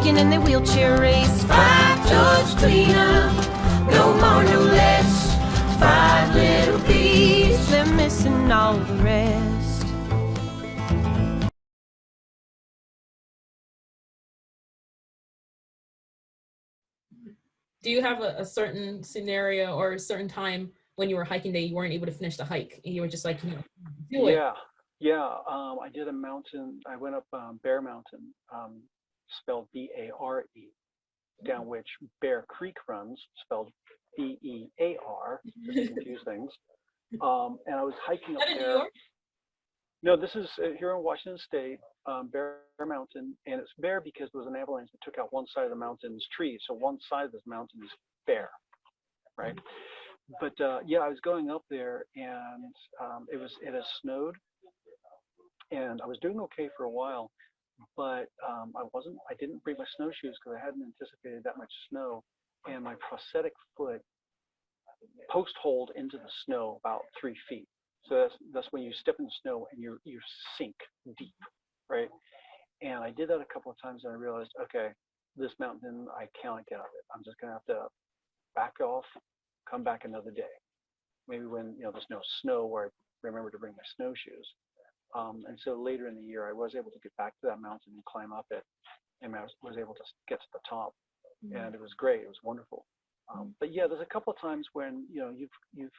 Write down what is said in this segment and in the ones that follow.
hiking in the wheelchair race. 5 toes cleaner, no more, no less. 5 little bees, they're missing all the rest. Do you have a certain scenario or a certain time when you were hiking that you weren't able to finish the hike and you were just like, you know, do it? Yeah. I did a mountain. I went up Bear Mountain, spelled B-A-R-E, down which Bear Creek runs, spelled B-E-A-R, just to confuse things. And I was hiking up Is that in New there. York? No, this is here in Washington State, Bear Mountain, and it's bare because there was an avalanche that took out one side of the mountain's trees. So one side of this mountain is bare, right? But yeah, I was going up there, and it had snowed, and I was doing okay for a while, but I didn't bring my snowshoes because I hadn't anticipated that much snow, and my prosthetic foot post holed into the snow about 3 feet. So that's when you step in the snow and you sink deep, right? And I did that a couple of times, and I realized, okay, this mountain, I cannot get out of it. I'm just gonna have to back off, come back another day. Maybe when there's no snow, where I remember to bring my snowshoes. And so later in the year, I was able to get back to that mountain and climb up it, and I was able to get to the top, and it was great. It was wonderful. But yeah, there's a couple of times when you've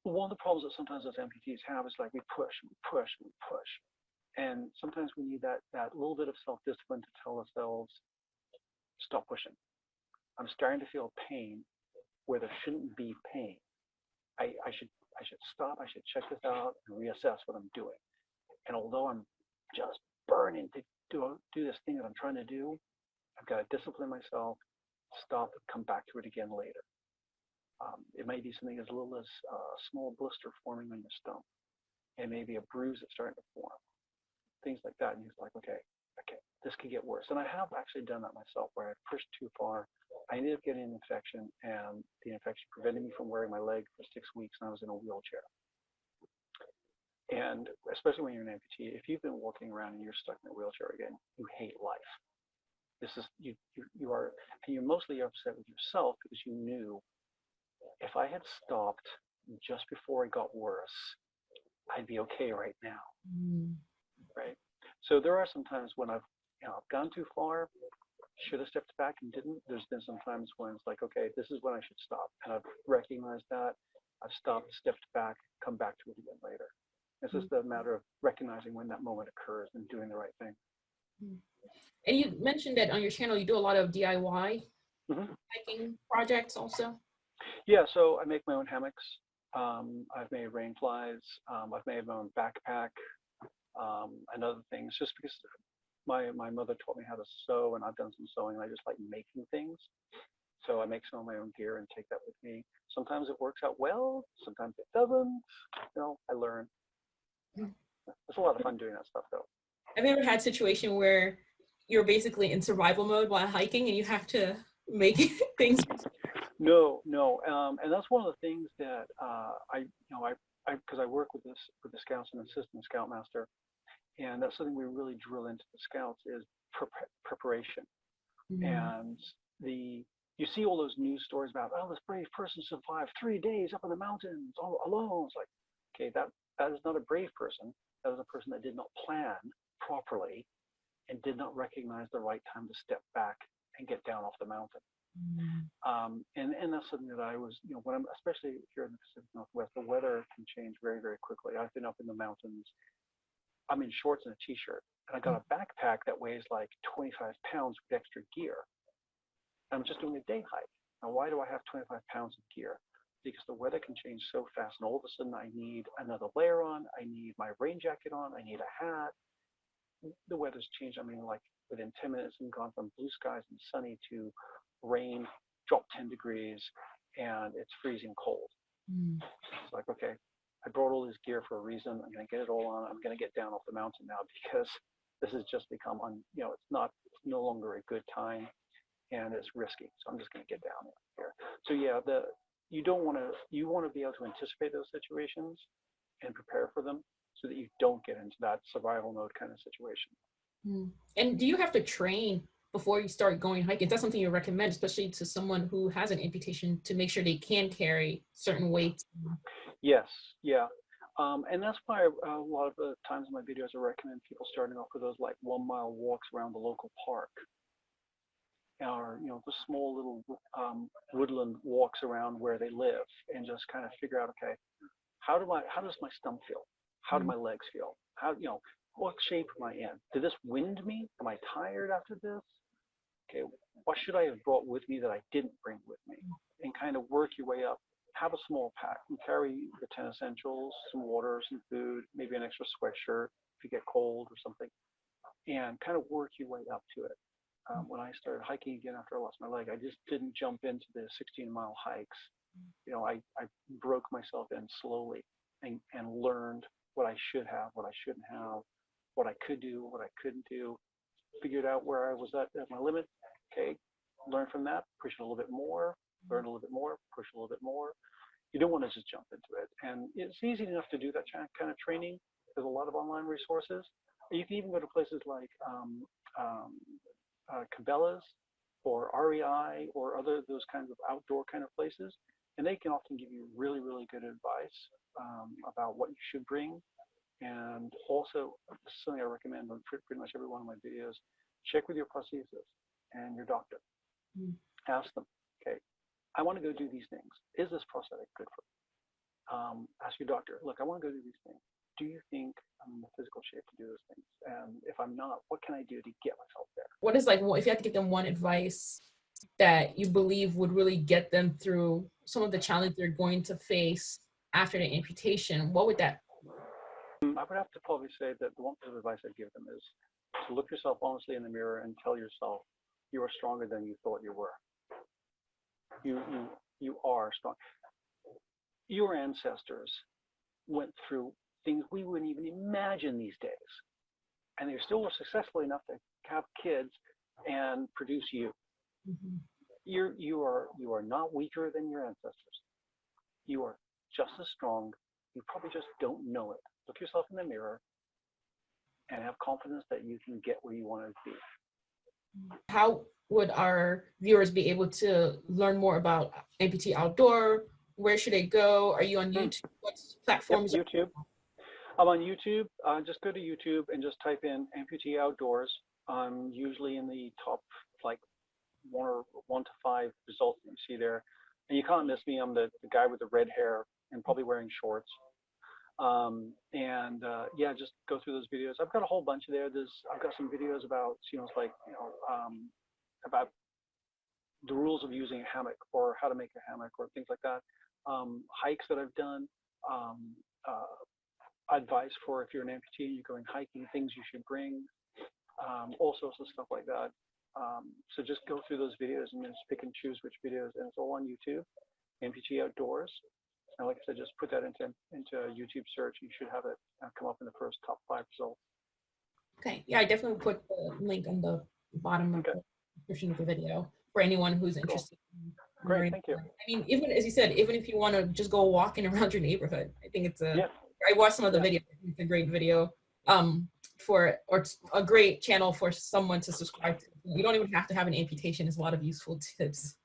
one of the problems that sometimes as amputees have is like we push, and sometimes we need that little bit of self-discipline to tell ourselves, stop pushing. I'm starting to feel pain where there shouldn't be pain. I should stop. I should check this out and reassess what I'm doing. And although I'm just burning to do this thing that I'm trying to do, I've got to discipline myself, stop, and come back to it again later. It might be something as little as a small blister forming on your stump, and maybe a bruise that's starting to form, things like that. And you're like, okay, this could get worse. And I have actually done that myself, where I pushed too far. I ended up getting an infection, and the infection prevented me from wearing my leg for 6 weeks, and I was in a wheelchair. And especially when you're an amputee, if you've been walking around and you're stuck in a wheelchair again, you hate life. This is you are, and you're mostly upset with yourself because you knew, if I had stopped just before it got worse, I'd be okay right now, right? So there are some times when I've gone too far, should have stepped back and didn't. There's been some times when it's like, okay, this is when I should stop, and I've recognized that. I've stopped, stepped back, come back to it again later. It's just a matter of recognizing when that moment occurs and doing the right thing. And you mentioned that on your channel you do a lot of DIY hiking projects also. Yeah, so I make my own hammocks. I've made rain flies. I've made my own backpack and other things, just because my mother taught me how to sew, and I've done some sewing, and I just like making things. So I make some of my own gear and take that with me. Sometimes it works out well, sometimes it doesn't. I learn. It's a lot of fun doing that stuff, though. Have you ever had a situation where you're basically in survival mode while hiking and you have to make things? No, and that's one of the things that because I work with the Scouts and assistant Scoutmaster, and that's something we really drill into the Scouts is preparation. And you see all those news stories about, oh, this brave person survived 3 days up in the mountains all alone. It's like, okay, that is not a brave person. That is a person that did not plan properly and did not recognize the right time to step back and get down off the mountain. And that's something that I was, when I'm, especially here in the Pacific Northwest, the weather can change very, very quickly. I've been up in the mountains. I'm in shorts and a t-shirt, and I got a backpack that weighs like 25 pounds with extra gear. I'm just doing a day hike. Now, why do I have 25 pounds of gear? Because the weather can change so fast, and all of a sudden I need another layer on, I need my rain jacket on, I need a hat. The weather's changed. I mean, like within 10 minutes, I'm gone from blue skies and sunny to rain, drop 10 degrees, and it's freezing cold. It's like, okay, I brought all this gear for a reason. I'm going to get it all on. I'm going to get down off the mountain now, because this has just become, it's no longer a good time, and it's risky. So I'm just going to get down here. So yeah, you want to be able to anticipate those situations and prepare for them so that you don't get into that survival mode kind of situation. And do you have to train before you start going hiking? Is that something you recommend, especially to someone who has an amputation, to make sure they can carry certain weights? Yes, yeah. And that's why a lot of the times in my videos I recommend people starting off with those like 1 mile walks around the local park, or the small little woodland walks around where they live, and just kind of figure out, okay, how does my stump feel? How do my legs feel? What shape am I in? Did this wind me? Am I tired after this? Okay, what should I have brought with me that I didn't bring with me? And kind of work your way up. Have a small pack and carry the 10 essentials, some water, some food, maybe an extra sweatshirt if you get cold or something, and kind of work your way up to it. When I started hiking again after I lost my leg, I just didn't jump into the 16-mile hikes. I broke myself in slowly and learned what I should have, what I shouldn't have, what I could do, what I couldn't do, figured out where I was at my limit. Okay, learn from that, push it a little bit more, learn a little bit more, push a little bit more. You don't want to just jump into it. And it's easy enough to do that kind of training. There's a lot of online resources. You can even go to places like Cabela's or REI or other those kinds of outdoor kind of places, and they can often give you really, really good advice about what you should bring. And also, this is something I recommend on pretty much every one of my videos, check with your prosthesis and your doctor. Ask them, okay, I want to go do these things. Is this prosthetic good for me? Ask your doctor, look, I want to go do these things. Do you think I'm in the physical shape to do those things? And if I'm not, what can I do to get myself there? What is, like, if you had to give them one advice that you believe would really get them through some of the challenges they're going to face after the amputation, what would that be? I would have to probably say that the one piece of advice I'd give them is to look yourself honestly in the mirror and tell yourself you are stronger than you thought you were. You are strong. Your ancestors went through things we wouldn't even imagine these days, and they still were successful enough to have kids and produce you. You are not weaker than your ancestors. You are just as strong. You probably just don't know it. Look yourself in the mirror and have confidence that you can get where you want to be. How would our viewers be able to learn more about Amputee Outdoor? Where should they go? Are you on YouTube? What platforms? Yep, YouTube. I'm on YouTube. Just go to YouTube and just type in Amputee Outdoors. I'm usually in the top like 1 to 5 results that you see there. And you can't miss me. I'm the guy with the red hair and probably wearing shorts. Yeah, just go through those videos. I've got a whole bunch of there. I've got some videos about, about the rules of using a hammock or how to make a hammock or things like that. Hikes that I've done, advice for if you're an amputee and you're going hiking, things you should bring, all sorts of stuff like that. So just go through those videos and just pick and choose which videos, and it's all on YouTube, Amputee Outdoors. And like I said, just put that into a YouTube search. You should have it come up in the first top 5 results. Okay, yeah, I definitely put the link on the bottom of the description of the video for anyone who's interested. Cool. Great, thank you. I mean, even as you said, even if you want to just go walking around your neighborhood, I think it's I watched some of the videos. It's a great video or a great channel for someone to subscribe to. You don't even have to have an amputation. There's a lot of useful tips.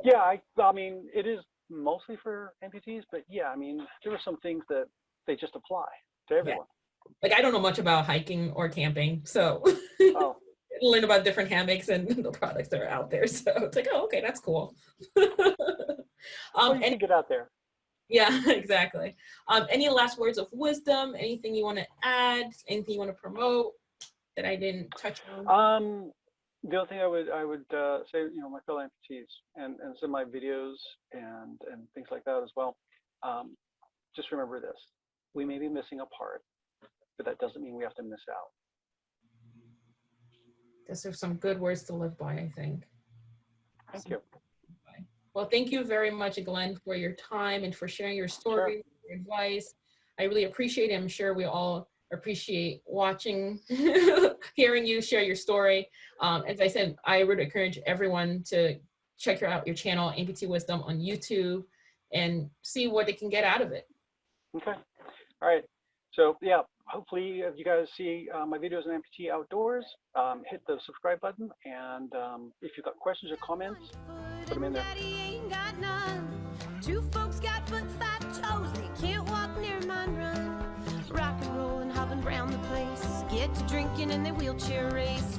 Yeah, I mean, it is mostly for amputees, but yeah, I mean, there are some things that they just apply to everyone. Yeah. Like, I don't know much about hiking or camping, so learn about different hammocks and the products that are out there. So it's like, oh, okay, that's cool. You can get out there. Yeah, exactly. Any last words of wisdom? Anything you want to add? Anything you want to promote that I didn't touch on? The other thing I would say, my fellow amputees and some of my videos and things like that as well. Just remember this: we may be missing a part, but that doesn't mean we have to miss out. Those are some good words to live by, I think. Thank you. Well, thank you very much, Glenn, for your time and for sharing your story, your advice. I really appreciate it. I'm sure we all appreciate watching, hearing you share your story. As I said, I would encourage everyone to check out your channel, Amputee Wisdom, on YouTube, and see what they can get out of it. Okay. All right. So yeah, hopefully, if you guys see my videos on Amputee Outdoors, hit the subscribe button, and if you've got questions or comments, put them in there. Daddy ain't got none. Two folks got but 5 toes. They can't walk near mine run. Rock and roll and hopping round the place. Get to drinking in the wheelchair race.